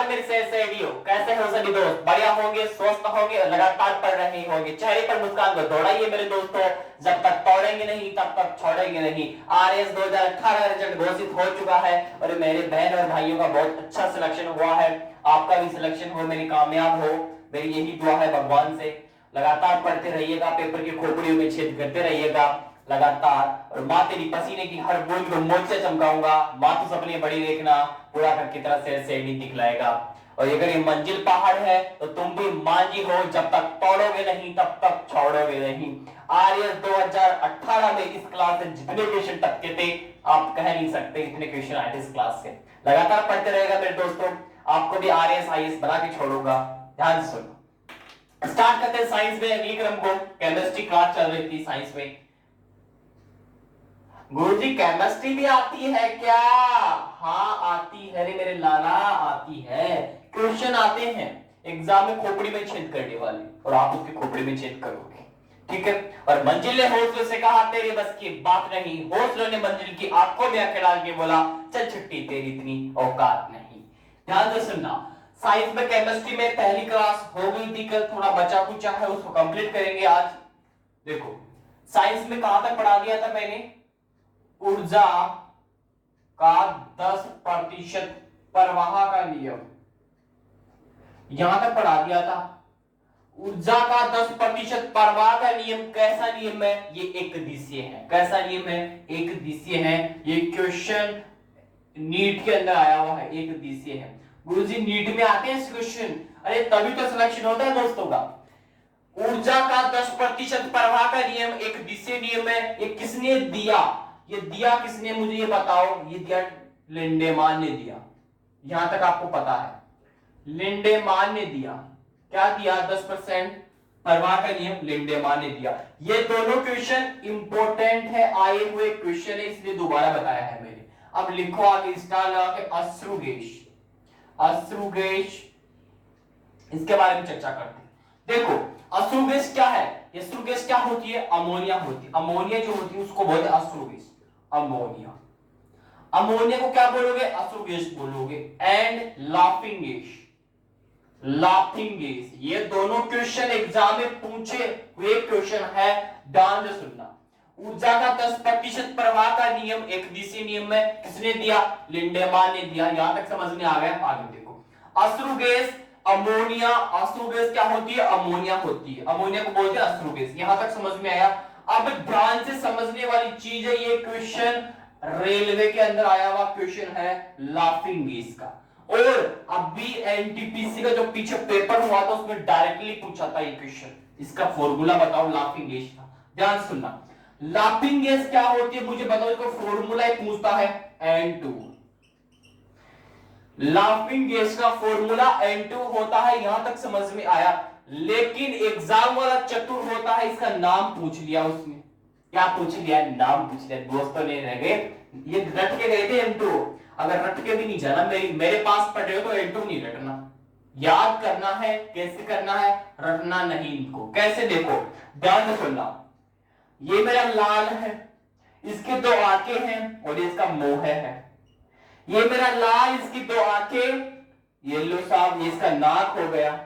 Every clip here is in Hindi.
नमस्कार मेरे सहयोगियों, कैसे हो सभी दोस्त? बढ़िया होंगे, स्वस्थ होंगे, लगातार पढ़ रहे होंगे। चेहरे पर मुस्कान को दौड़ाइए मेरे दोस्तों। जब तक तोड़ेंगे नहीं तब तक छोड़ेंगे नहीं। आरएस 2018 रिजल्ट घोषित हो चुका है और मेरे बहन और भाइयों का बहुत अच्छा सिलेक्शन हुआ है। आपका भी सिलेक्शन हो, मेरी कामयाब हो, मेरी यही दुआ है भगवान से। लगातार पढ़ते रहिएगा, पेपर की खोपड़ियों में छेद करते रहिएगा लगातार। और माँ तेरी पसीने की हर बूंद को मुझ से चमकाऊंगा। माँ तू सपने बड़ी देखना, पूरा करके तरह से भी दिखलाएगा। और अगर ये मंजिल पहाड़ है तो तुम भी मांझी हो, जब तक तोड़ोगे नहीं तब तक छोड़ोगे नहीं। आरएस 2018 में इस क्लास से जितने क्वेश्चन टपके थे आप कह नहीं सकते इतने क्वेश्चन आए थे इस क्लास से। लगातार पढ़ते रहेगा मेरे दोस्तों, आपको भी आरएस आईएएस बना के छोड़ूंगा। ध्यान से सुनो। स्टार्ट करते हैं साइंस में अगली क्रम को। केमिस्ट्री क्लास चल रही थी साइंस में। गुरुजी केमिस्ट्री भी आती है क्या? हाँ आती है रे मेरे लाला, आती है। क्वेश्चन आते हैं एग्जाम में खोपड़ी में छेद करने वाले और आप उसकी खोपड़ी में छेद करोगे, ठीक है। और मंजिल ने हौसले से कहा तेरी बस की बात नहीं। हौसले ने मंजिल की आंखों में आंखें डाल के बोला चल छुट्टी, तेरी इतनी औकात नहीं। ध्यान से सुनना। साइंस में केमिस्ट्री में पहली क्लास हो गई थी कल, थोड़ा बचा कुचा है उसको कंप्लीट करेंगे आज। देखो साइंस में कहां तक पढ़ा दिया था मैंने? ऊर्जा का 10% प्रवाह का नियम यहां तक पढ़ा दिया था। ऊर्जा का 10% प्रवाह का नियम कैसा नियम है? ये एक दिशीय है। कैसा नियम है? एक दिशीय है। ये क्वेश्चन नीट के अंदर आया हुआ है, एक दिशीय है। गुरुजी नीट में आते हैं क्वेश्चन? अरे तभी तो सिलेक्शन होता है दोस्तों का। ऊर्जा का 10% प्रवाह का नियम एक दिशीय नियम है। ये किसने दिया? ये दिया किसने मुझे ये बताओ। ये दिया लिंडेमान ने दिया, यहां तक आपको पता है। लिंडेमान ने दिया। क्या दिया? 10% प्रवाह का नियम लिंडेमान ने दिया। ये दोनों क्वेश्चन इंपॉर्टेंट है, आए हुए क्वेश्चन है, इसलिए दोबारा बताया है मैंने। अब लिखो आगे स्टार लगा के अश्रु गैस। अश्रु गैस, इसके बारे में चर्चा करते हैं। देखो अश्रु गैस क्या है? अश्रु गैस क्या होती है? अमोनिया होती है। अमोनिया जो होती है उसको बोलते हैं अश्रु गैस। अमोनिया, अमोनिया को क्या बोलोगे? अश्रु गैस बोलोगे। And laughing gas, laughing gas. ये दोनों क्वेश्चन एग्जाम में पूछे हुए क्वेश्चन है, ध्यान से सुनना। ऊर्जा का 10% प्रवाह का नियम एक दिशीय नियम है, किसने दिया? लिंडेमान ने दिया। यहां तक समझ में आ गया? आगे देखो अश्रु गैस, अमोनिया। अश्रु गैस क्या होती है? अमोनिया होती है। अमोनिया को बोलते हैं अश्रु गैस। यहां तक समझ में आया? अब ध्यान से समझने वाली चीज है, ये क्वेश्चन रेलवे के अंदर आया हुआ क्वेश्चन है लाफिंग गैस का। और अभी एनटीपीसी का जो पीछे पेपर हुआ था उसमें डायरेक्टली पूछा था ये क्वेश्चन। इसका फॉर्मूला बताओ लाफिंग गैस का। ध्यान सुनना। लाफिंग गैस क्या होती है मुझे बताओ, इसको फॉर्मूला ही पूछता है N2। लाफिंग गैस का फॉर्मूला N2 होता है, यहां तक समझ में आया। लेकिन एग्जाम वाला चतुर होता है, इसका नाम पूछ लिया उसने। क्या पूछ लिया? नाम पूछ लिया। दोस्तों ने रह गए, ये रट के गए थे N2। अगर रट के भी नहीं जाना, मेरे पास पढ़े हो तो N2 नहीं रटना, याद करना है। कैसे करना है? रटना नहीं इनको। कैसे? देखो ध्यान से सुनना। ये मेरा लाल है, इसके दो आंखें हैं और इसका मुंह है। ये मेरा लाल, इसकी दो आंखें, येलो साहब, ये इसका नाक हो गया,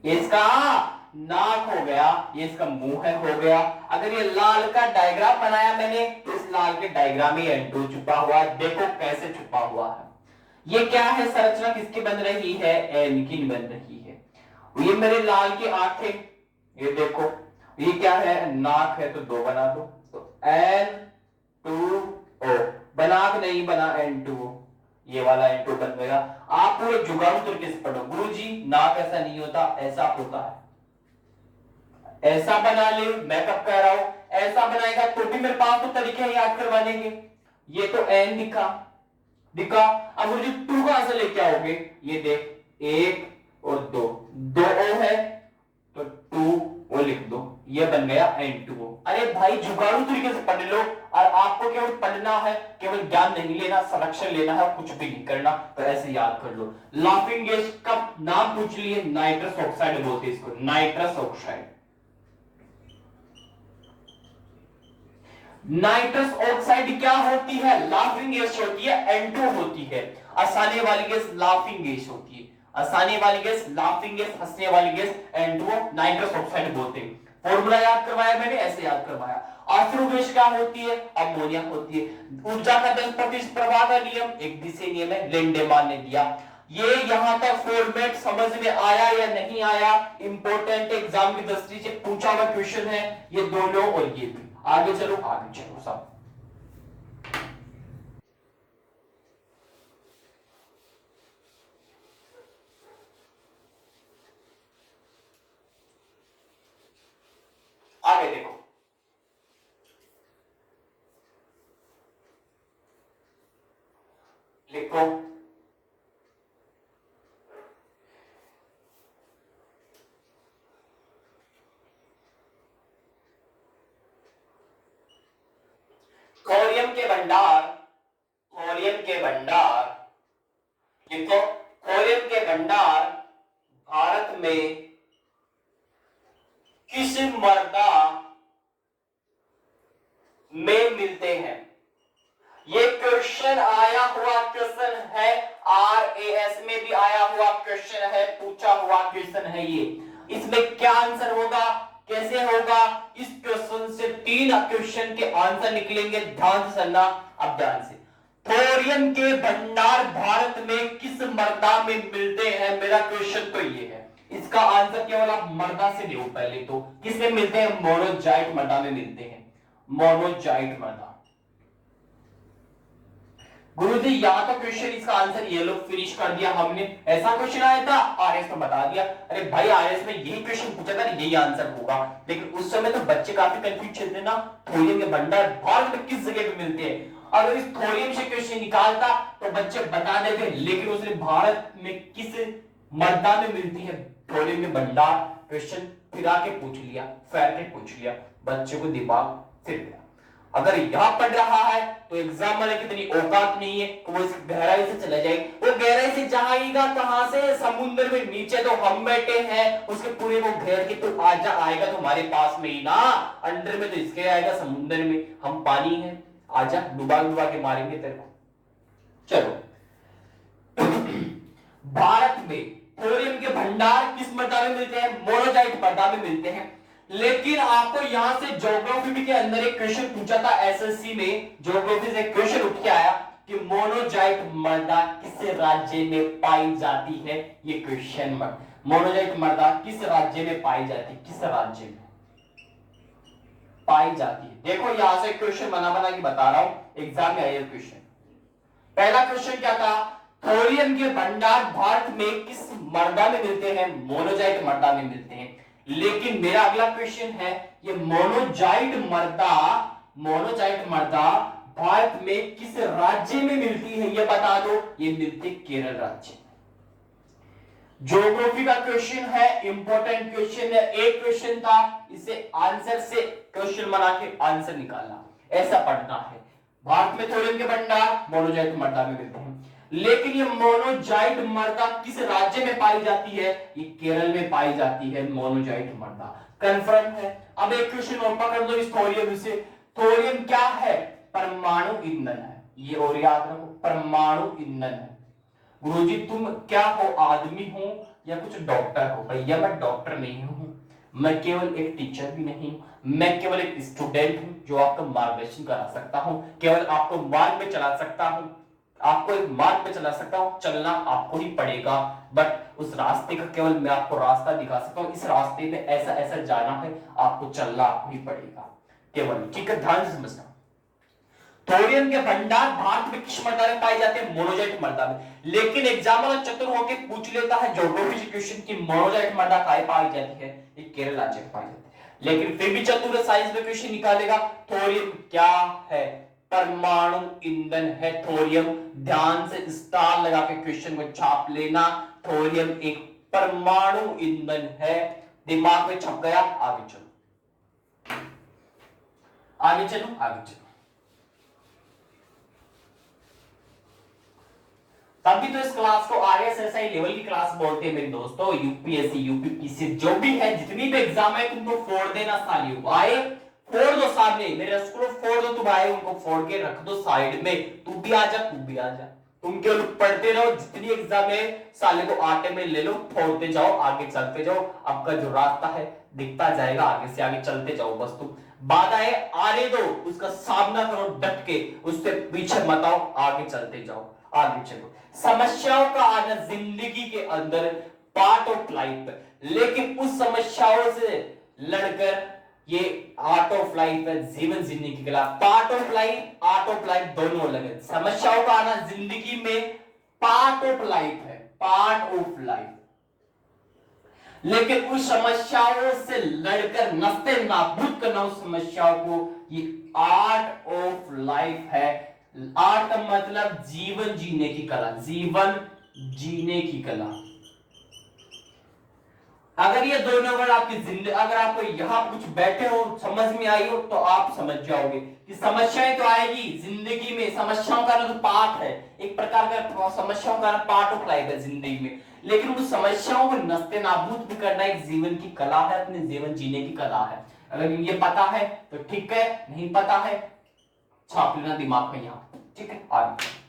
ये इसका नाक हो गया, ये इसका मुंह है हो गया। अगर ये लाल का डायग्राम बनाया मैंने तो इस लाल के डायग्राम में N2 छुपा हुआ है। देखो कैसे छुपा हुआ है। ये क्या है? संरचना किसकी बन रही है? N की बन रही है। ये मेरे लाल की आंखें, ये देखो। ये क्या है? नाक है, तो दो बना दो, तो N2O। बना नहीं बना N2O, ये वाला N2 बन गया। आप पूरे जुगाड़ू तरीके से पढ़ो। गुरुजी नाक ऐसा नहीं होता, ऐसा होता है। ऐसा बना ले, मैं कब कह रहा हूं ऐसा बनाएगा तो भी मेरे पास तो तरीके हैं याद करवाने के। ये तो N दिखा दिखा। अब मुझे 2 कहां से लेके आओगे? ये देख, 1 और 2, 2O है तो 2O लिख दो, ये बन गया N2O। अरे भाई जुगाड़ू तरीके से पढ़ लो। और आपको केवल पढ़ना है, केवल ज्ञान नहीं लेना, सलेक्शन लेना है, कुछ भी नहीं करना। तो ऐसे याद कर लो। लाफिंग गैस का नाम पूछ लिए, नाइट्रस ऑक्साइड बोलते हैं इसको, नाइट्रस ऑक्साइड। नाइट्रस ऑक्साइड क्या होती है? लाफिंग गैस होती है, N2 होती है। हंसाने वाली गैस लाफिंग गैस होती है, हंसाने वाली गैस लाफिंग गैस, हंसने वाली गैस N2 नाइट्रस ऑक्साइड बोलते हैं। फॉर्मूला याद करवाया मैंने, ऐसे याद करवाया। अश्रु गैस क्या होती है? अमोनिया होती है। ऊर्जा का 10% प्रवाह का नियम एक दिशा नियम है, लेंडेमान ने दिया। ये यहां तक फॉर्मेट समझ में आया या नहीं आया? इंपॉर्टेंट एग्जाम की दृष्टि से पूछा हुआ क्वेश्चन है ये दोनों और ये भी। आगे चलो, आगे चलो सब। आगे देखो, लिखो थोरियम के भंडार, थोरियम के भंडार, लिखो थोरियम के भंडार भारत में किस मृदा में मिलते हैं? ये क्वेश्चन आया हुआ क्वेश्चन है, RAS में भी आया हुआ क्वेश्चन है, पूछा हुआ क्वेश्चन है ये। इसमें क्या आंसर होगा, कैसे होगा? इस क्वेश्चन से 3 क्वेश्चन के आंसर निकलेंगे, ध्यान से सुनना। अब ध्यान से, थोरियम के भंडार भारत में किस मृदा में मिलते हैं? मेरा क्वेश्चन तो ये है, इसका आंसर केवल आप मृदा से लो। पहले तो किस में मिलते हैं? मोनोजाइट मृदा में मिलते हैं, मोनोजाइट मृदा। गुरुजी यहाँ तो क्वेश्चन इसका आंसर ये लोग फिनिश कर दिया हमने। ऐसा क्वेश्चन आया था आरएस में, बता दिया। अरे भाई आरएस में यही क्वेश्चन पूछा था, यही आंसर होगा। लेकिन उस समय तो बच्चे काफी कंफ्यूज चलते ना, थोरियम के भंडार भारत में किस जगह पे मिलते हैं। अगर इस थोरियम से क्वेश्चन निकालता तो बच्चे बता देते, लेकिन उसने भारत में किस मृदा में मिलती है थोरियम के भंडार, क्वेश्चन फिरा के पूछ लिया, फेर के पूछ लिया, बच्चे को दिमाग फिर गया। अगर यहां पढ़ रहा है तो एग्जाम वाले की इतनी औकात नहीं है कि वो इस गहराई से चला जाए। वो गहराई से जाएगा कहां से? समुद्र में। नीचे तो हम बैठे हैं, उसके पूरे वो घेर के तो आजा आएगा तो हमारे पास में ही ना, अंदर में तो इसके आएगा समुद्र में, हम पानी है, आजा डुबा डुबा के मारेंगे तेरे को। चलो भारत में थोरियम के भंडार किस मृदा में मिलते हैं? मोनोजाइट मृदा में मिलते हैं। लेकिन आपको यहां से ज्योग्राफी के अंदर एक क्वेश्चन पूछा था एसएससी में, ज्योग्राफी से क्वेश्चन उठ के आया कि मोनोजाइट मृदा किस राज्य में पाई जाती है? ये क्वेश्चन मोनोजाइट मृदा किस राज्य में पाई जाती है? किस राज्य में पाई जाती है? देखो यहां से क्वेश्चन बना बना के बता रहा हूं, एग्जाम में आया क्वेश्चन। पहला क्वेश्चन क्या था? थोरियम के भंडार भारत में किस मृदा में मिलते हैं? मोनोजाइट मृदा में मिलते हैं। लेकिन मेरा अगला क्वेश्चन है, ये मोनोजाइट मृदा भारत में किस राज्य में मिलती है? ये बता दो। ये मिलती केरल राज्य में। ज्योग्राफी का क्वेश्चन है, इंपॉर्टेंट क्वेश्चन है, एक क्वेश्चन था, इसे आंसर से क्वेश्चन बना के आंसर निकालना, ऐसा पढ़ना है। भारत में थोरियम के भंडार मोनोजाइट मृदा में मिलते हैं। लेकिन ये मोनोजाइट मृदा किस राज्य में पाई जाती है? ये केरल में पाई जाती है मोनोजाइट मृदा, कंफर्म है। अब एक क्वेश्चन और पकड़ दो इस थोरियम से। थोरियम क्या है? परमाणु ईंधन है, ये और याद रखो, परमाणु ईंधन है। गुरुजी तुम क्या हो, आदमी हो या कुछ डॉक्टर हो? भैया मैं डॉक्टर नहीं हूं, मैं केवल एक टीचर भी नहीं हूं, मैं केवल एक स्टूडेंट हूं जो आपका मार्गदर्शन करा सकता हूं, केवल आपको मार्ग में चला सकता हूं, आपको एक मार्ग पे चला सकता हूं। चलना आपको ही पड़ेगा, बट उस रास्ते का केवल मैं आपको रास्ता दिखा सकता हूं। इस रास्ते में ऐसा ऐसा जाना है, आपको चलना आपको ही पड़ेगा केवल, ठीक है? ध्यान से समझना। थोरियम के भंडार भारत में किस मृदा में पाए जाते हैं? मोनोजाइट मृदा में। लेकिन एग्जाम वाला चतुर होकर पूछ लेता है ज्योग्राफी से क्वेश्चन की मोनोजाइट मृदा कहां पाई जाती है? ये केरल राज्य में पाई जाती है। लेकिन फिर भी चतुर साइंस में क्वेश्चन निकालेगा, थोरियम क्या है? परमाणु ईंधन है थोरियम। ध्यान से स्टार लगा के क्वेश्चन को छाप लेना, थोरियम एक परमाणु ईंधन है, दिमाग में छप गया। आगे चलो, आगे चलो, आगे चलो। तभी तो इस क्लास को आरएसएसआई लेवल की क्लास बोलते हैं मेरे दोस्तों। यूपीएससी यूपीपीसी जो भी है, जितनी भी एग्जाम है तुमको फोड़ देना सालियों, आए फोड़ दो सामने, मेरे रसगुल्ले फोड़ दो, तुम आए उनको फोड़ के रख दो साइड में, तू भी आ जा तू भी आ जा, तुम केवल पढ़ते रहो, जितनी एग्जाम है साले को आटे में ले लो, फोड़ते जाओ, आगे चलते जाओ, आपका जो रास्ता है दिखता जाएगा, आगे से आगे चलते जाओ, बस तुम बाधाएं आने दो, उसका सामना करो डट के, उससे पीछे मत आओ, आगे चलते जाओ, आगे चलो। समस्याओं का आना जिंदगी के अंदर पार्ट ऑफ लाइफ है, लेकिन उस समस्याओं से लड़कर ये आर्ट ऑफ लाइफ है, जीवन जीने की कला। Part of life, art of life दोनों अलग है। समस्याओं का आना जिंदगी में पार्ट ऑफ लाइफ है, पार्ट ऑफ लाइफ, लेकिन उस समस्याओं से लड़कर नस्ते नाबूद करना उस समस्याओं को, ये आर्ट ऑफ लाइफ है। आर्ट मतलब जीवन जीने की कला, जीवन जीने की कला। अगर ये दोनों वर्ड आपकी जिंदगी, अगर आपको यहां कुछ बैठे हो समझ में आई हो तो आप समझ जाओगे कि समस्याएं तो आएगी जिंदगी में, समस्याओं का तो पार्ट है, एक प्रकार का समस्याओं का पार्ट ऑफ लाइफ है जिंदगी में, लेकिन उस समस्याओं को नस्ते नाबूद भी करना एक जीवन की कला है, अपने जीवन जीने की कला है। अगर ये पता है तो ठीक है, नहीं पता है छाप लेना दिमाग में यहां, ठीक है। आगे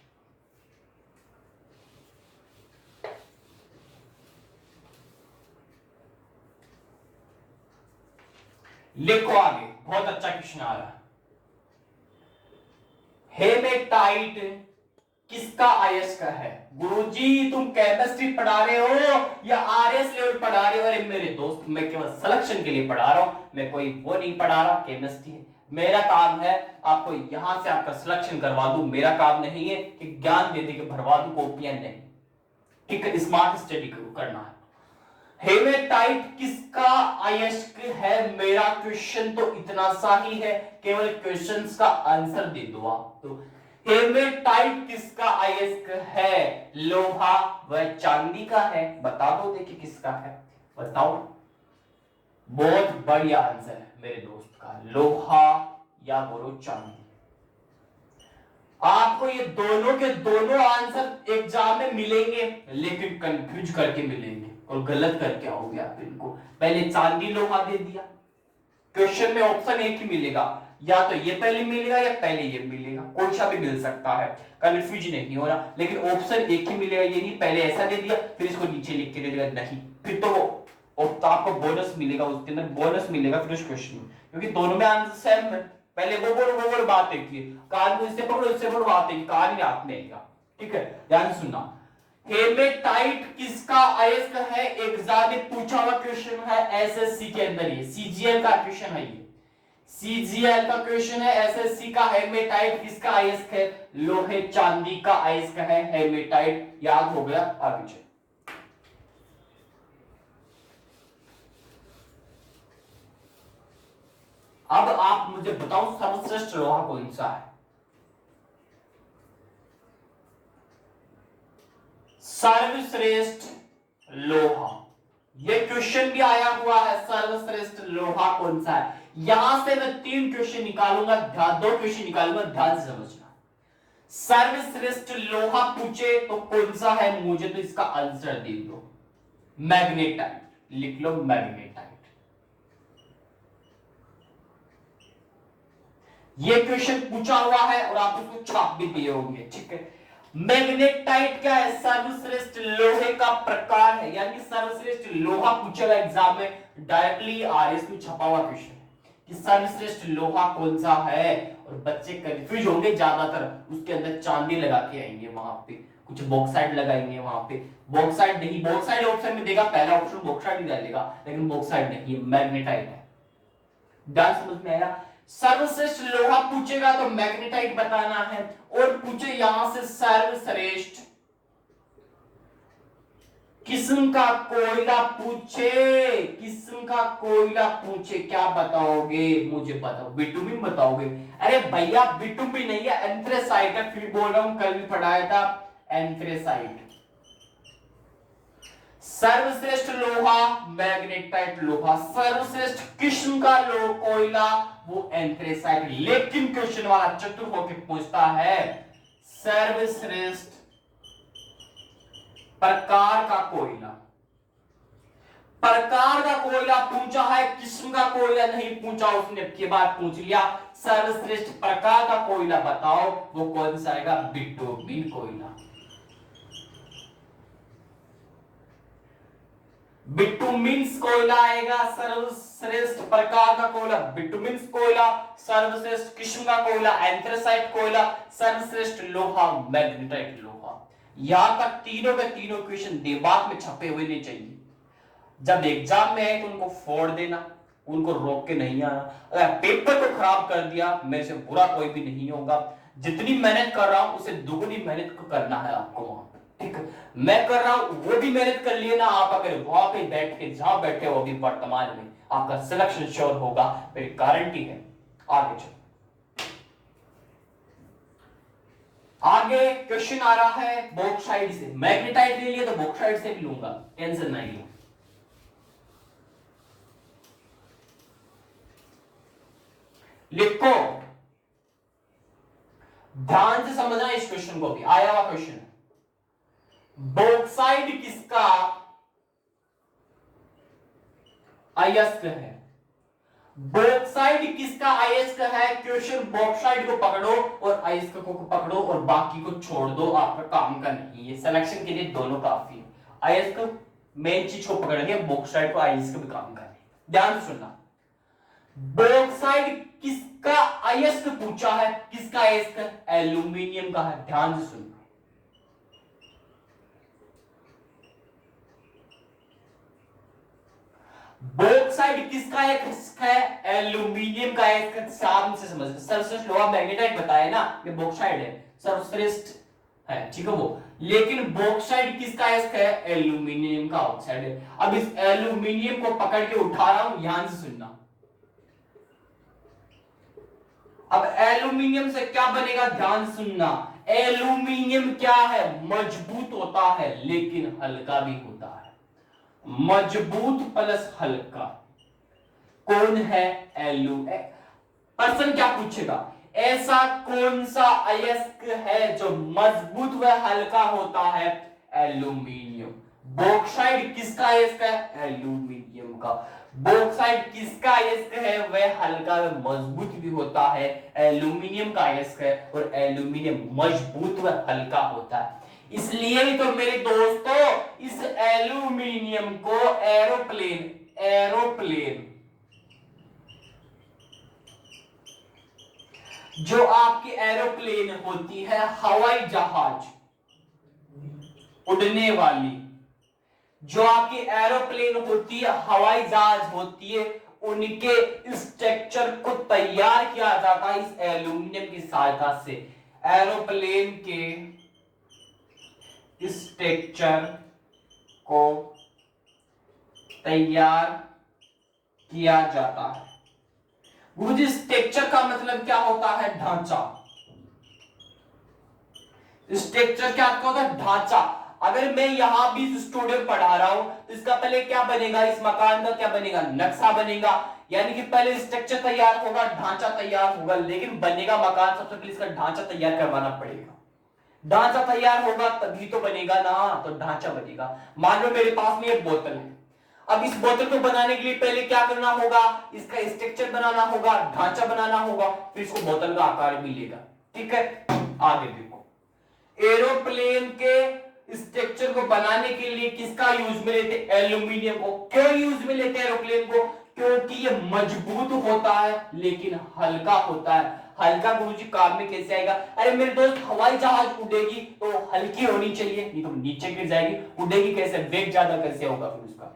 लिखो, आगे बहुत अच्छा क्वेश्चन आ रहा है। हेमेटाइट किसका अयस्क है? गुरुजी तुम केमिस्ट्री पढ़ा रहे हो या आरएस लेवल पढ़ा रहे हो? अरे मेरे दोस्त मैं केवल सिलेक्शन के लिए पढ़ा रहा हूं, मैं कोई वो नहीं पढ़ा रहा केमिस्ट्री है। मेरा काम है आपको यहां से आपका सिलेक्शन करवा दूं, मेरा काम नहीं है कि ज्ञान दे दे के भरवा दूं कॉपियां, नहीं, ठीक है। स्मार्ट स्टडी करना है। हेमेटाइट किसका अयस्क है? मेरा क्वेश्चन तो इतना सा ही है, केवल क्वेश्चंस का आंसर दे दो आप। तो हेमेटाइट किसका अयस्क है? लोहा व चांदी का है। बता दो देखिए किसका है, बताओ। बहुत बढ़िया आंसर है मेरे दोस्त का, लोहा या बोलो चांदी। आपको ये दोनों के दोनों आंसर एग्जाम में मिलेंगे, लेकिन कंफ्यूज करके मिलेंगे और गलत करके आओगे आप इनको। पहले चांदी लोहा दे दिया, क्वेश्चन में ऑप्शन एक ही मिलेगा, या तो ये पहले मिलेगा या पहले ये मिलेगा, कोई सा भी मिल सकता है, कंफ्यूज नहीं हो रहा। लेकिन ऑप्शन एक ही मिलेगा, ये नहीं पहले ऐसा दे दिया फिर इसको नीचे लिख के दे दिया, नहीं, फिर तो आपको बोनस मिलेगा, उसके अंदर बोनस मिलेगा फिर उस क्वेश्चन में, क्योंकि दोनों में आंसर सेम है। पहले वो बोल बात एक ही, कान को इससे पकड़ो इससे पकड़ो, बात है कान ही हाथ में आएगा, ठीक है। ध्यान सुनना, हेमेटाइट किसका अयस्क है? एग्जाम में पूछा हुआ क्वेश्चन है एसएससी के अंदर, ये सीजीएल का क्वेश्चन है, ये सीजीएल का क्वेश्चन है एसएससी का। हेमेटाइट किसका अयस्क है? लोहे चांदी का अयस्क है हेमेटाइट। याद हो गया, आगे चलो। अब आप मुझे बताओ सर्वश्रेष्ठ लोहा कौन सा है? सर्वश्रेष्ठ लोहा, ये क्वेश्चन भी आया हुआ है, सर्वश्रेष्ठ लोहा कौन सा है? यहां से मैं 3 क्वेश्चन निकालूंगा, 2 क्वेश्चन निकालूंगा, ध्यान से समझना। सर्वश्रेष्ठ लोहा पूछे तो कौन सा है, मुझे तो इसका आंसर दे दो। मैग्नेटाइट, लिख लो मैग्नेटाइट। ये क्वेश्चन पूछा हुआ है और आप उसको छाप भी दिए होंगे, ठीक है। मैग्नेटाइट क्या है? सर्वश्रेष्ठ लोहे का प्रकार है, यानी सर्वश्रेष्ठ लोहा पूछेगा एग्जाम में, डायरेक्टली आरएस में छपा हुआ क्वेश्चन कि सर्वश्रेष्ठ लोहा कौन सा है, और बच्चे कंफ्यूज होंगे ज्यादातर, उसके अंदर चांदी लगा के आएंगे, वहां पे कुछ बॉक्साइड लगाएंगे, वहां पे बॉक्साइड नहीं, बॉक्साइड ऑप्शन में देगा, पहला ऑप्शन बॉक्साइड ही डालेगा, लेकिन बॉक्साइड नहीं, मैग्नेटाइट है। डांस समझ में आया? सर्वश्रेष्ठ लोहा पूछेगा तो मैग्नेटाइट बताना है, और पूछे यहां से सर्वश्रेष्ठ किस्म का कोयला पूछे, किस्म का कोयला पूछे, क्या बताओगे? मुझे बताओ, बिटुमिन बताओगे? अरे भैया बिटुमिन नहीं है, एंथ्रेसाइट है, फिर बोल रहा हूं, कल भी पढ़ाया था एंथ्रेसाइट। सर्वश्रेष्ठ लोहा मैग्नेटाइट लोहा, सर्वश्रेष्ठ किस्म का कोयला वो एंथ्रेसाइट। लेकिन क्वेश्चन वाला चतुर होकर पूछता है सर्वश्रेष्ठ प्रकार का कोयला, प्रकार का कोयला पूछा है, किस्म का कोयला नहीं पूछा, उसने के बाद पूछ लिया सर्वश्रेष्ठ प्रकार का कोयला बताओ, वो कौन सा आएगा? बिटुमिन कोयला। बिटुमिन्स कोयला आएगा सर्वश्रेष्ठ प्रकार का कोयला, बिटुमिन्स कोयला। सर्वश्रेष्ठ किस्म का कोयला एंथ्रेसाइट कोयला। सर्वश्रेष्ठ लोहा मैग्नेटाइट लोहा। यहां तक तीनों के तीनों क्वेश्चन दिमाग में छपे हुए नहीं चाहिए। जब एग्जाम में है तो उनको फोड़ देना, उनको रोक के नहीं आना। अगर पेपर को खराब कर दिया, मेरे से बुरा कोई भी नहीं होगा। जितनी मेहनत कर रहा हूं उससे दुगनी मेहनत को करना है आपको वहां पे, ठीक है? मैं कर रहा हूं वो भी मेहनत कर लिए ना आप, अगर वहां पे बैठ के जहां बैठे हो अभी वर्तमान में, आपका सिलेक्शन श्योर होगा, मेरी गारंटी है। आगे चलो, आगे क्वेश्चन आ रहा है बॉक्साइड से। मैग्नेटाइट ले लिया तो बॉक्साइड से भी लूंगा, टेंशन नहीं लो। लिखो, ध्यान से समझना इस क्वेश्चन को भी, आया हुआ क्वेश्चन है। बॉक्साइड किसका अयस्क है? बॉक्साइड किसका अयस्क है? क्वेश्चन बॉक्साइड को पकड़ो और अयस्क को पकड़ो और बाकी को छोड़ दो, आपका काम का नहीं है। सिलेक्शन के लिए दोनों काफी है। अयस्क मेन चीज को पकड़ेंगे, बॉक्साइड को अयस्क भी काम करेंगे। ध्यान से सुनना, बॉक्साइड किसका अयस्क पूछा है, किसका अयस्क? एल्यूमिनियम का है। ध्यान से सुनना, बॉक्साइड किसका अयस्क है? एल्यूमिनियम का अयस्क। सामने से समझ, सर्वश्रेष्ठ लोहा मैग्नेटाइट बताया ना, ये बॉक्साइड है, सर्वश्रेष्ठ है, ठीक है वो। लेकिन बॉक्साइड किसका अयस्क है? एल्यूमिनियम का ऑक्साइड है। अब इस एल्यूमिनियम को पकड़ के उठा रहा हूं, ध्यान से सुनना। अब एल्यूमिनियम से क्या बनेगा? ध्यान सुनना, एल्यूमिनियम क्या है? मजबूत होता है लेकिन हल्का भी होता है। मजबूत प्लस हल्का कौन है? पर्सन क्या पूछेगा? ऐसा कौन सा अयस्क है जो मजबूत व हल्का होता है? एल्यूमिनियम। बॉक्साइड किसका अयस्क है? एल्यूमिनियम का। बॉक्साइड किसका अयस्क है? वह हल्का व मजबूत भी होता है, एल्यूमिनियम का अयस्क है, और एल्यूमिनियम मजबूत व हल्का होता है। इसलिए ही तो मेरे दोस्तों इस एल्यूमिनियम को एरोप्लेन जो आपकी एरोप्लेन होती है, हवाई जहाज उड़ने वाली, जो आपकी एरोप्लेन होती है, हवाई जहाज होती है, उनके स्ट्रक्चर को तैयार किया जाता है इस एल्यूमिनियम की सहायता से। एरोप्लेन के स्ट्रक्चर को तैयार किया जाता है। गुरुजी स्ट्रक्चर का मतलब क्या होता है? ढांचा। स्ट्रक्चर क्या होता है? ढांचा। अगर मैं यहां भी स्टूडियो पढ़ा रहा हूं तो इसका पहले क्या बनेगा? इस मकान का क्या बनेगा? नक्शा बनेगा। यानी कि पहले स्ट्रक्चर तैयार होगा, ढांचा तैयार होगा, लेकिन बनेगा मकान, सबसे पहले इसका ढांचा तैयार करवाना पड़ेगा। ढांचा तैयार होगा तभी तो बनेगा ना, तो ढांचा बनेगा। मान लो मेरे पास में एक बोतल है, अब इस बोतल को बनाने के लिए पहले क्या करना होगा? इसका स्ट्रक्चर बनाना होगा, ढांचा बनाना होगा, फिर इसको बोतल का आकार मिलेगा, ठीक है? आगे देखो, एरोप्लेन के स्ट्रक्चर को बनाने के लिए किसका यूज में लेते? एल्यूमिनियम को। क्यों यूज में लेते हैं एरोप्लेन को? क्योंकि ये मजबूत होता है लेकिन हल्का होता है। हल्का गुरुजी काम में कैसे आएगा? अरे मेरे दोस्त, हवाई जहाज उड़ेगी तो हल्की होनी चाहिए, नहीं तो नीचे गिर जाएगी। उड़ेगी कैसे? वेग ज्यादा कैसे होगा फिर उसका?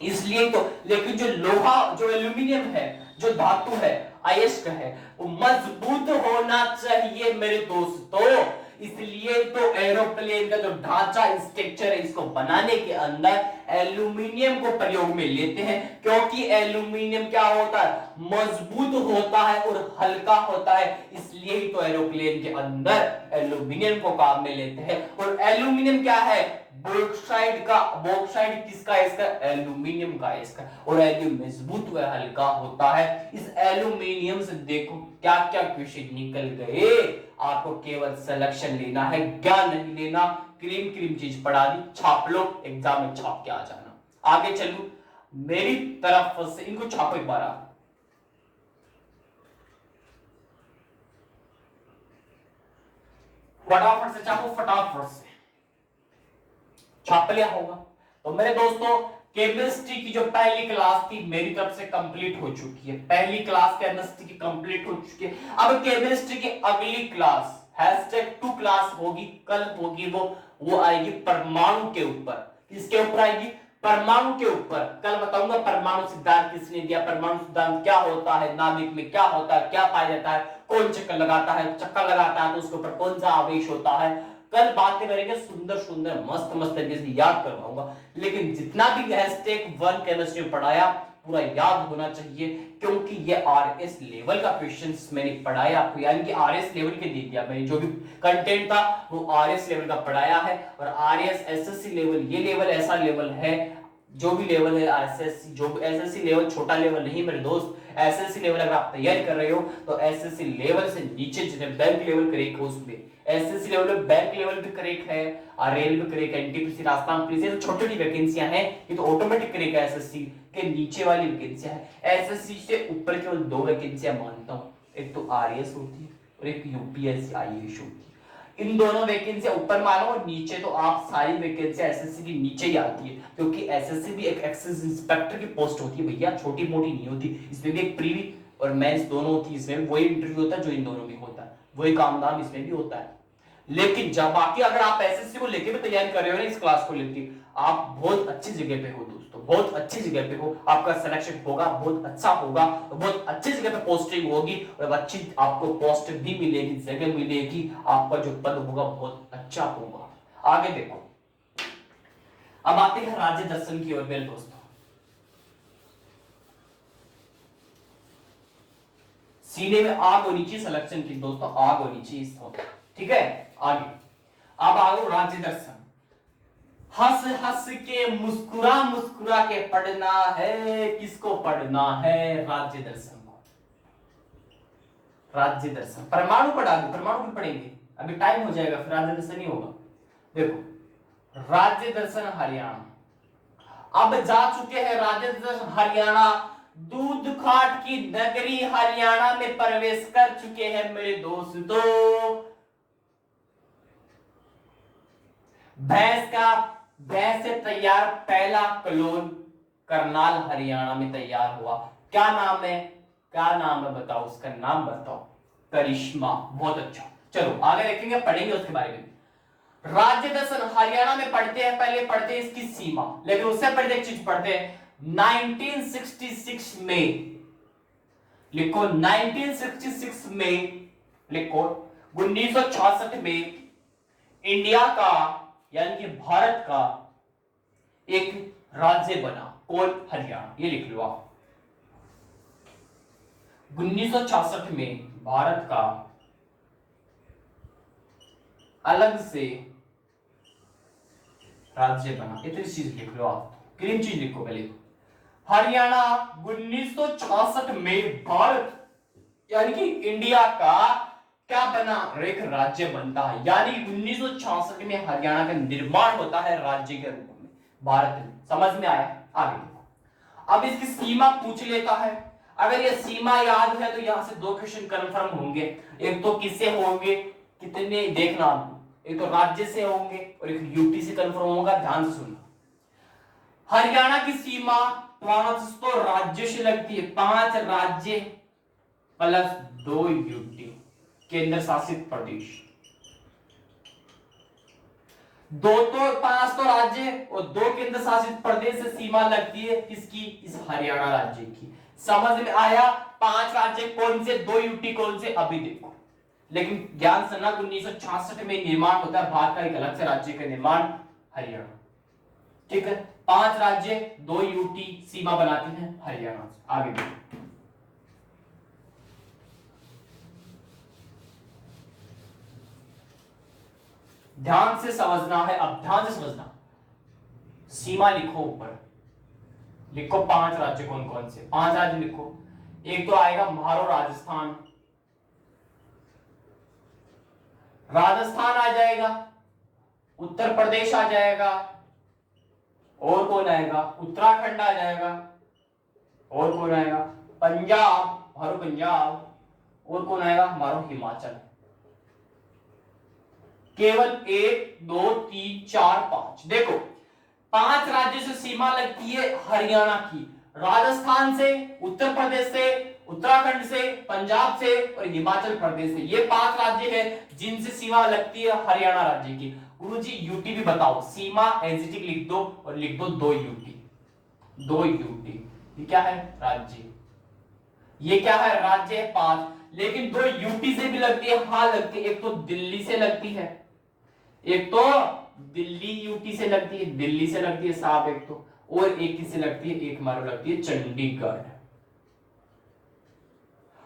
इसलिए तो। लेकिन जो लोहा, जो एल्यूमिनियम है, जो धातु है, अयस्क है, वो मजबूत होना चाहिए मेरे दोस्तों। इसलिए तो एरोप्लेन का जो ढांचा स्ट्रक्चर है, इसको बनाने के अंदर एल्यूमिनियम को प्रयोग में लेते हैं, क्योंकि एल्यूमिनियम क्या होता है? मजबूत होता है और हल्का होता है। इसलिए ही तो एरोप्लेन के अंदर एल्यूमिनियम को काम में लेते हैं। और एल्यूमिनियम क्या है? बॉक्साइड का। बॉक्साइड किसका अयस्क है? एल्यूमिनियम का अयस्क है, और एल्यूमिनियम मजबूत व हल्का होता है। इस एल्यूमिनियम से देखो क्या क्या क्वेश्चन निकल गए। आपको केवल सिलेक्शन लेना है, ज्ञान नहीं लेना। क्रीम क्रीम चीज पढ़ा दी, छाप लो, एग्जाम में छाप के आ जाना। आगे चलूं, मेरी तरफ से इनको छापो एक बार आप। फटाफट से छापो, फटाफट से छाप लिया होगा। तो मेरे दोस्तों केमिस्ट्री की जो पहली क्लास थी मेरी तरफ से कंप्लीट हो चुकी है। पहली क्लास केमिस्ट्री की कंप्लीट हो चुकी है। अब केमिस्ट्री की अगली क्लास #2 क्लास होगी, कल होगी, वो आएगी परमाणु के ऊपर। किसके ऊपर आएगी? परमाणु के ऊपर। कल बताऊंगा परमाणु सिद्धांत किसने दिया, परमाणु सिद्धांत क्या होता है, नाभिक में क्या होता है, क्या पाया जाता है, कौन चक्कर लगाता है, चक्कर लगाता है तो उसके ऊपर कौन सा आवेश होता है। कल बातें करेंगे, सुंदर सुंदर मस्त मस्त तरीके से याद करवाऊंगा। लेकिन जितना भी #1 केमिस्ट्री में पढ़ाया पूरा याद होना चाहिए, क्योंकि ये RS लेवल का क्वेश्चंस मैंने पढ़ाया आपको, यानी कि RS लेवल के दे दिया मैंने। जो भी कंटेंट था वो RS लेवल का पढ़ाया है। और RS SSC लेवल, ये लेवल ऐसा लेवल है, जो भी लेवल है SSC, जो भी SSC लेवल छोटा लेवल नहीं मेरे दोस्त। SSC लेवल अगर आप तैयारी कर रहे हो तो SSC लेवल से नीचे जितने बैंक लेवल करेक्ट हो उसमें SSC लेवल में बैंक लेवल भी करेक्ट है, और रेल भी करेक्ट है, NTPC राजस्थान पुलिस, ये तो छोटी छोटी वैकेंसियां हैं, ये तो ऑटोमेटिक करेक्ट है। SSC के नीचे वाली वैकेंसियां है। SSC से ऊपर केवल 2 वैकेंसियां मानता हूं, एक तो RS होती है और एक UPSC IAS होती है। इन दोनों वैकेंसी ऊपर मानो और नीचे तो आप सारी वैकेंसी एसएससी की नीचे ही आती है, क्योंकि एसएससी भी एक एक्साइज इंस्पेक्टर की पोस्ट होती है भैया, छोटी मोटी नहीं होती। इसमें भी एक प्रीवी और मेंस दोनों होती है, इसमें वही इंटरव्यू होता है जो इन दोनों में होता है, वही काम धाम इसमें भी होता है। लेकिन जब बाकी अगर आप एसएससी को लेके भी तैयारी कर रहे हो ना, इस क्लास को लेके, आप बहुत अच्छी जगह पे हो दोस्तों, बहुत अच्छी जगह पे हो। आपका सिलेक्शन होगा, बहुत अच्छा होगा, बहुत अच्छी जगह पे पोस्टिंग होगी और अच्छी आपको पोस्ट भी मिलेगी, जगह मिलेगी, आपका जो पद होगा बहुत अच्छा होगा। आगे देखो, अब आते हैं राज्य दर्शन की ओर मेरे दोस्तों। सीने में आग होनी चाहिए सिलेक्शन की दोस्तों, आग होनी चाहिए, ठीक है। आगे अब आओ राज्य दर्शन। हंस हंस के मुस्कुरा मुस्कुरा के पढ़ना है, किसको पढ़ना है? राज्य दर्शन को। राज्य दर्शन परमाणु पढ़ा दो, परमाणु भी पढ़ेंगे, अभी टाइम हो जाएगा फिर राज्य दर्शन ही होगा। देखो राज्य दर्शन हरियाणा, अब जा चुके हैं राज्य दर्शन हरियाणा, दूध खाट की नगरी हरियाणा में प्रवेश कर चुके हैं मेरे दोस्तों। भैंस से तैयार पहला क्लोन करनाल हरियाणा में तैयार हुआ। क्या नाम है? क्या नाम है बताओ, उसका नाम बताओ। करिश्मा, बहुत अच्छा। चलो आगे देखेंगे, पढ़ेंगे उसके बारे में। राज्य दर्शन हरियाणा में पढ़ते हैं, पहले पढ़ते हैं इसकी सीमा, लेकिन उससे पहले एक चीज पढ़ते हैं। 1966 में लिखो, 1966 में लिखो, 1966 में इंडिया का यानी कि भारत का एक राज्य बना, कौन? हरियाणा। ये लिख लो आप। 1966 में भारत का अलग से राज्य बना, इतनी चीज लिख लो आप, ग्रीन चीज लिखो पहले। हरियाणा 1966 में भारत यानी कि इंडिया का क्या बना? एक राज्य बनता है, यानी 1966 में हरियाणा का निर्माण होता है राज्य के रूप में भारत में। समझ में आया? आगे अब इसकी सीमा पूछ लेता है। अगर ये सीमा याद है तो यहां से 2 क्वेश्चन कंफर्म होंगे। एक तो किससे होंगे, कितने, देखना आपको, एक तो राज्य से होंगे और एक यूटी से कंफर्म होगा। ध्यान से सुनना, हरियाणा की सीमा 5 तो राज्य से लगती है, 5 राज्य प्लस 2 यूटी केंद्र शासित प्रदेश। 5 तो राज्य और 2 केंद्र शासित प्रदेश से सीमा लगती है किसकी? इस हरियाणा राज्य की। समझ में आया? 5 राज्य कौन से, 2 यूटी कौन से, अभी देखो। लेकिन ज्ञान सन्ना 1966 में निर्माण होता है भारत का एक अलग से राज्य का निर्माण, हरियाणा। ठीक है, 5 राज्य 2 यूटी सीमा बनाती है हरियाणा से। आगे देखो, ध्यान से समझना है, अब ध्यान से समझना। सीमा लिखो ऊपर, लिखो 5 राज्य कौन कौन से, 5 राज्य लिखो। एक तो आएगा म्हारो राजस्थान, राजस्थान आ जाएगा, उत्तर प्रदेश आ जाएगा, और कौन आएगा? उत्तराखंड आ जाएगा। और कौन आएगा? पंजाब, हमारो पंजाब। और कौन आएगा? हमारो हिमाचल। केवल 1 2 3 4 5, देखो 5 राज्यों से सीमा लगती है हरियाणा की, राजस्थान से, उत्तर प्रदेश से, उत्तराखंड से, पंजाब से और हिमाचल प्रदेश से। ये 5 राज्य हैं जिनसे सीमा लगती है हरियाणा राज्य की। गुरुजी यूटी भी बताओ, सीमा एनसीटी लिख दो और लिख दो 2 यूटी। 2 यूटी ये क्या है? राज्य। ये क्या है? राज्य है 5, लेकिन 2 यूटी से भी लगती है। हाँ लगती है, एक तो दिल्ली से लगती है, एक तो दिल्ली यूटी से लगती है, दिल्ली से लगती है साहब एक तो, और एक किससे लगती है? एक हमारे लगती है चंडीगढ़।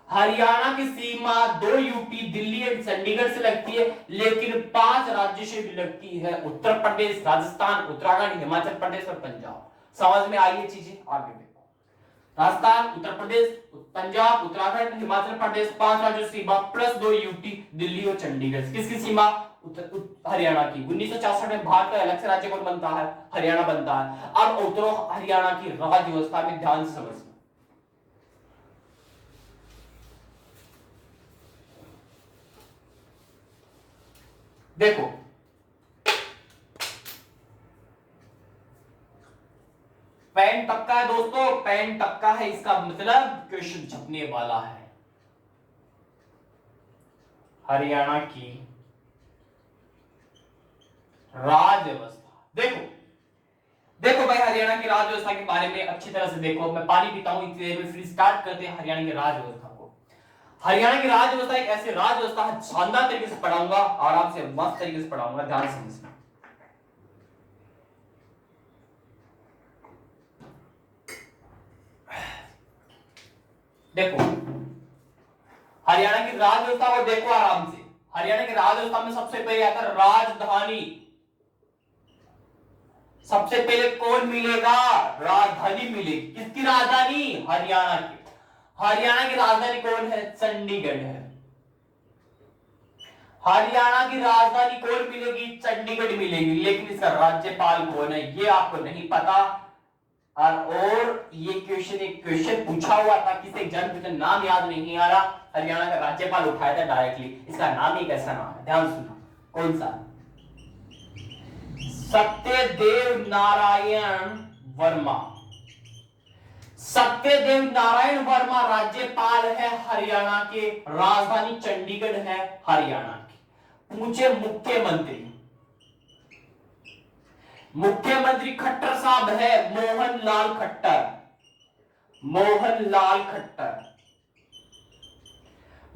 हरियाणा की सीमा 2 यूटी दिल्ली और चंडीगढ़ से लगती है, लेकिन 5 राज्यों से भी लगती है, उत्तर प्रदेश, राजस्थान, उत्तराखंड, हिमाचल प्रदेश और पंजाब। समझ में आई ये चीजें? आगे देखो, राजस्थान, उत्तर प्रदेश, पंजाब, उत्तराखंड, हिमाचल प्रदेश, 5 राज्यों की सीमा प्लस 2 यूटी दिल्ली और चंडीगढ़। किसकी सीमा? हरियाणा की। 1966 में भारत का अलग से राज्य कौन बनता है? हरियाणा बनता है। अब उतरो हरियाणा की राज्य व्यवस्था में, ध्यान से समझना। देखो पेन टक्का है दोस्तों, पेन टक्का है, इसका मतलब क्वेश्चन छपने वाला है। हरियाणा की राज्य व्यवस्था, देखो देखो भाई, हरियाणा की राज्य व्यवस्था के बारे में अच्छी तरह से देखो। मैं पानी पीता हूं इतनी देर में, फिर स्टार्ट करते हैं हरियाणा की राज्य व्यवस्था को। हरियाणा की राज्य व्यवस्था एक ऐसी राज्य व्यवस्था है, शानदार तरीके से पढ़ाऊंगा, आराम से मस्त तरीके से पढ़ाऊंगा, ध्यान से समझना। देखो हरियाणा की राज्य व्यवस्था को देखो आराम से। हरियाणा की राज्य व्यवस्था में सबसे पहले आता है राजधानी। सबसे पहले कौन मिलेगा? राजधानी मिलेगी। किसकी राजधानी? हरियाणा की। हरियाणा की राजधानी कौन है? चंडीगढ़ है। हरियाणा की राजधानी कौन मिलेगी? चंडीगढ़ मिलेगी। लेकिन इसका राज्यपाल कौन है ये आपको नहीं पता। और ये एक क्वेश्चन पूछा हुआ था, किसी एग्जाम में नाम याद नहीं आ रहा, हरियाणा का राज्यपाल उठाया था डायरेक्टली। इसका नाम ही कैसा नाम है? ध्यान सुनना, कौन सा? सत्यदेव नारायण वर्मा। सत्यदेव नारायण वर्मा राज्यपाल है हरियाणा के, राजधानी चंडीगढ़ है हरियाणा की। पूछे मुख्यमंत्री, मुख्यमंत्री खट्टर साहब है, मोहन लाल खट्टर। मोहन लाल खट्टर,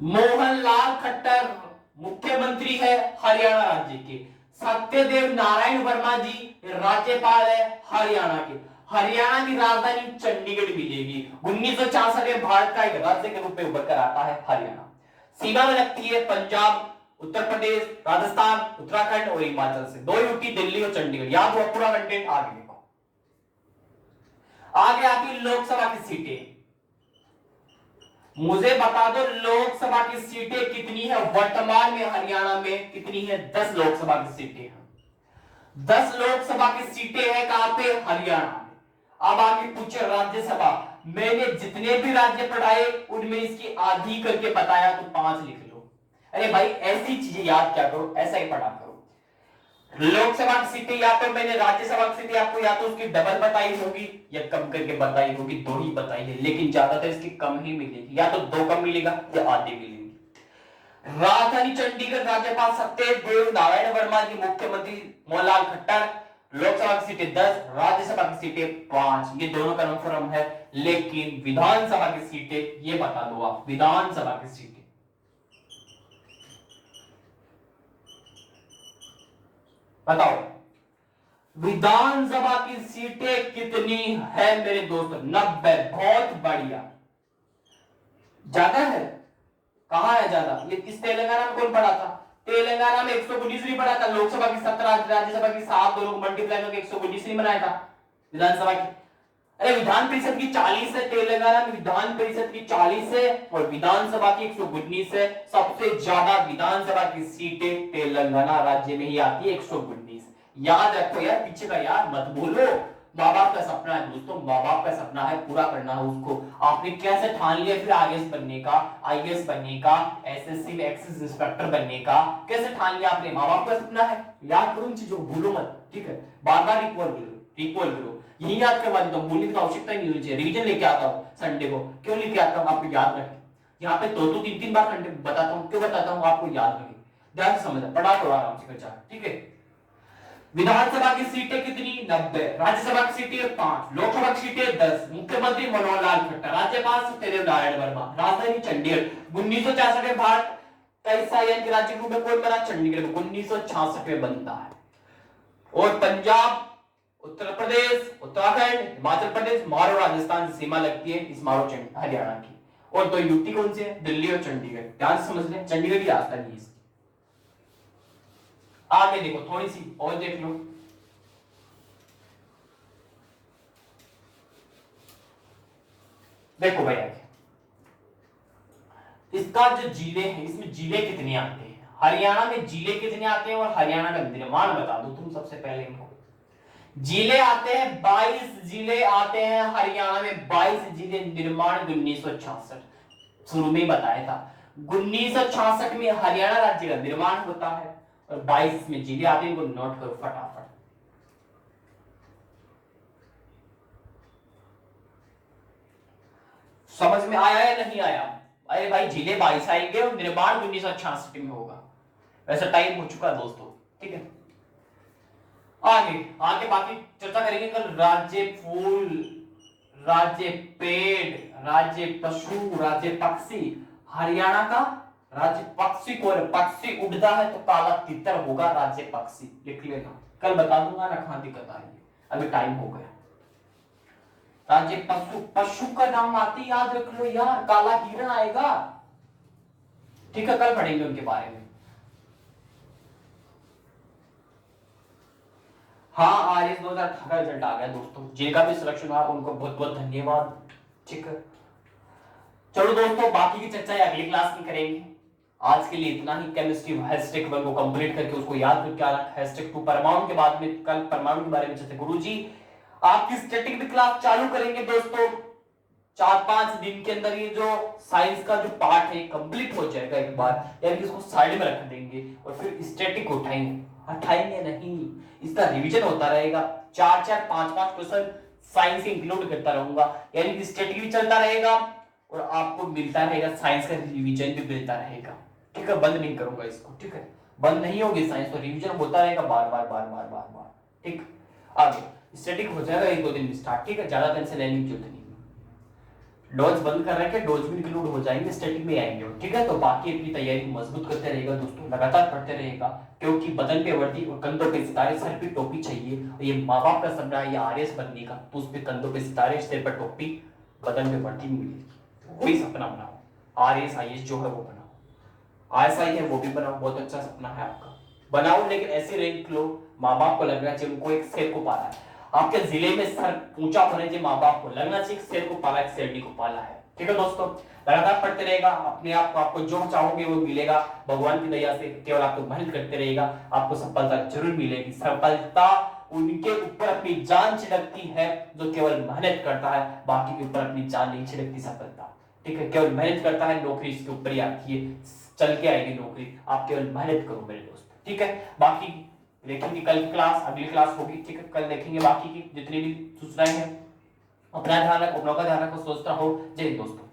मोहन लाल खट्टर मुख्यमंत्री है हरियाणा राज्य के। सत्यदेव नारायण वर्मा जी राज्यपाल है हरियाणा के। हरियाणा की राजधानी चंडीगढ़ मिलेगी। 1966 में भारत का एक राज्य के रूप में उभर कर आता है हरियाणा। सीमा में लगती है पंजाब, उत्तर प्रदेश, राजस्थान, उत्तराखंड और हिमाचल से। 2 यूटी दिल्ली और चंडीगढ़। याद हुआ पूरा कंटेंट? आगे देखो, आगे आती लोकसभा की सीटें। मुझे बता दो लोकसभा की सीटें कितनी है वर्तमान में हरियाणा में? कितनी है? 10 लोकसभा की सीटें हैं। 10 लोकसभा की सीटें हैं कहां पे? हरियाणा में। अब आगे पूछे राज्यसभा। मैंने जितने भी राज्य पढ़ाए उनमें इसकी आधी करके बताया, तो 5 लिख लो। अरे भाई ऐसी चीजें याद क्या करो, ऐसा ही पढ़ा करो। लोकसभा की सीटें या तो मैंने राज्यसभा की सीटें आपको या तो उसकी डबल बताई होगी या कम करके बताई होगी, 2 ही बताई है, लेकिन ज्यादातर इसकी कम ही मिलेगी, या तो 2 कम मिलेगा या आधी मिलेगी। राजधानी चंडीगढ़, राज्यपाल सत्यदेव नारायण वर्मा जी, मुख्यमंत्री मोहनलाल खट्टर। लोकसभा की सीटें 10, राज्यसभा की सीटें 5। ये दोनों कन्फर्म है, लेकिन विधानसभा की सीटें ये बता दो आप, विधानसभा की सीटें बताओ, विधानसभा की सीटें कितनी है मेरे दोस्त? 90। बहुत बढ़िया। ज्यादा है? कहां है ज्यादा? ये किस तेलंगाना में कौन पढ़ा था? तेलंगाना में 119 नहीं पढ़ा था। लोकसभा की 17, राज्यसभा की 7, दोनों को मल्टीप्लाई करके 119 नहीं बनाया था विधानसभा की। अरे विधान परिषद की 40 है तेलंगाना में, विधान परिषद की 40 है और विधानसभा की 119 है। सबसे ज्यादा विधानसभा की सीटें तेलंगाना राज्य में ही आती है, 119। याद रखो यार, पीछे का यार मत बोलो, माँ बाप का सपना है दोस्तों, माँ बाप का सपना है, पूरा करना है उसको। आपने कैसे ठान लिया फिर आईएएस बनने का, आईएएस बनने का, एसएससी में एक्साइज इंस्पेक्टर बनने का, कैसे ठान लिया आपने? माँ बाप का सपना है। याद करो इन चीजों को, भूलो मत, ठीक है? बार बार रिकॉल करो, रिकॉल करो, यही याद करवा देता हूँ, भूलने की आवश्यकता नहीं होनी चाहिए। रिवीजन लेके आता हूँ संडे को, क्यों लेके आता हूँ? आपको याद रखे। यहाँ पे दो दो तीन तीन बार घंटे बताता हूँ, क्यों बताता हूँ? आपको याद रखे, ध्यान से समझना, पढ़ा तो आराम से बच्चा, ठीक है? विधानसभा की सीटें कितनी? 90। राज्यसभा की सीटें 5, लोकसभा की सीटें 10। मुख्यमंत्री मनोहर लाल खट्टर, राज्यपाल सत्यदेव नारायण वर्मा, राजधानी चंडीगढ़। 1966 में भारत का हिस्सा यानी कि राज्य के रूप में कौन बना? चंडीगढ़ में 1966 में बनता है। और पंजाब, उत्तर प्रदेश, उत्तराखंड, हिमाचल प्रदेश, मारो राजस्थान से सीमा लगती है, इस मारो हरियाणा की। और तो यूटी कौन सी है? दिल्ली और चंडीगढ़। ध्यान से समझ लें, चंडीगढ़ की राजधानी है। आगे देखो, थोड़ी सी और देख लो। देखो भाई आगे, इसका जो जिले है, इसमें जिले कितने आते हैं? हरियाणा में जिले कितने आते हैं और हरियाणा का निर्माण बता दो तुम सबसे पहले इनको। जिले आते हैं 22 जिले आते हैं हरियाणा में, 22 जिले। निर्माण 1966, शुरू में बताया था 1966 में हरियाणा राज्य का निर्माण होता है और 22 में जिले आते हैं। इनको नोट करो फटाफट। समझ में आया या नहीं आया? अरे भाई, जिले 22 आएंगे और निर्माण 1966 में होगा। वैसा टाइम हो चुका दोस्तों, ठीक है? आगे आगे बाकी चर्चा करेंगे कल। राज्य फूल, राज्य पेड़, राज्य पशु, राज्य पक्षी। हरियाणा का राज्य पक्षी कौन है? पक्षी उड़ता है तो काला तितर होगा राज्य पक्षी, लिख लेना, कल बता दूंगा ना, कहां दिक्कत आ रही है, अभी टाइम हो गया। राज्य पशु, पशु का नाम आते ही याद रख लो यार, काला हिरण आएगा, ठीक है? कल पढ़ेंगे उनके बारे में। हाँ, आरएस 2018 का रिजल्ट आ गया दोस्तों, जिनका भी सिलेक्शन हुआ उनको बहुत बहुत धन्यवाद, ठीक है? चलो दोस्तों, बाकी की चर्चा अगली क्लास में करेंगे। आज के लिए इतना ही। केमिस्ट्री हैशटैग 1 को कंप्लीट करके उसको याद करके आना। हैशटैग 2 परमाणु के बाद में कल परमाणु के बारे में चर्चा। गुरुजी आपकी स्टैटिक भी क्लास चालू करेंगे दोस्तों, 4-5 दिन के अंदर। ये जो साइंस का जो पार्ट है कंप्लीट हो जाएगा एक बार, यानी इसको साइड में रख देंगे और फिर स्टैटिक उठाएंगे। हटाएंगे नहीं, इसका रिवीजन होता रहेगा। 4-4, 5-5 क्वेश्चन साइंस इंक्लूड करता रहूंगा, यानी कि स्टैटिक भी चलता रहेगा और आपको मिलता रहेगा साइंस का रिवीजन भी मिलता रहेगा, ठीक है? बंद नहीं करूंगा इसको, ठीक है? बंद नहीं होगी साइंस, तो रिवीजन होता रहेगा बार बार बार बार बार बार, ठीक? आगे स्टैटिक हो जाएगा 1-2 दिन में स्टार्ट, ठीक है? ज्यादा टेंशन लेने की जरूरत नहीं। डोज बंद कर रखे, डोज भी इंक्लूड हो जाएंगे, स्टैटिक में आएंगे, ठीक है? तो बाकी अपनी तैयारी मजबूत करते रहेगा दोस्तों, लगातार पढ़ते रहेगा, क्योंकि बदन पे वर्दी और कंधों पे सितारे, सर पे टोपी चाहिए। और ये माँ बाप का सपना है ये आरएस बनने का, तो उस पे कंधों पे सितारे, सिर पर टोपी, बदन पे वर्दी मिलेगी, वही सपना बनाओ। आरएस आईएएस जो है वो बनाओ, आईएसआई है वो भी बनाओ, बहुत अच्छा सपना है आपका, बनाओ। लेकिन ऐसे रैंक लो, माँ बाप को लगना चाहिए उनको एक शेर को पाला है। आपके जिले में सर ऊंचा होने चाहिए, माँ बाप को लगना चाहिए शेर को पाला, एक शेरनी को पाला है, ठीक है दोस्तों? लगातार पढ़ते रहेगा, अपने आप को आपको जो चाहोगे वो मिलेगा भगवान की दया से। केवल आपको मेहनत करते रहेगा, आपको सफलता जरूर मिलेगी। सफलता उनके ऊपर अपनी जान छिड़कती है जो केवल मेहनत करता है, बाकी के ऊपर अपनी जान नहीं छिड़कती सफलता, ठीक है? केवल मेहनत करता है, नौकरी इसके ऊपर ही आती है, चल के आएगी नौकरी। आप केवल मेहनत करो मेरे दोस्त, ठीक है? बाकी देखेंगे कल की क्लास, अगली क्लास होगी, ठीक है? कल देखेंगे बाकी की जितनी भी सूचनाएं हैं। अपना ध्यान रखो, अपनों का ध्यान रखो, स्वस्थ रहो। जय हिंद दोस्तों।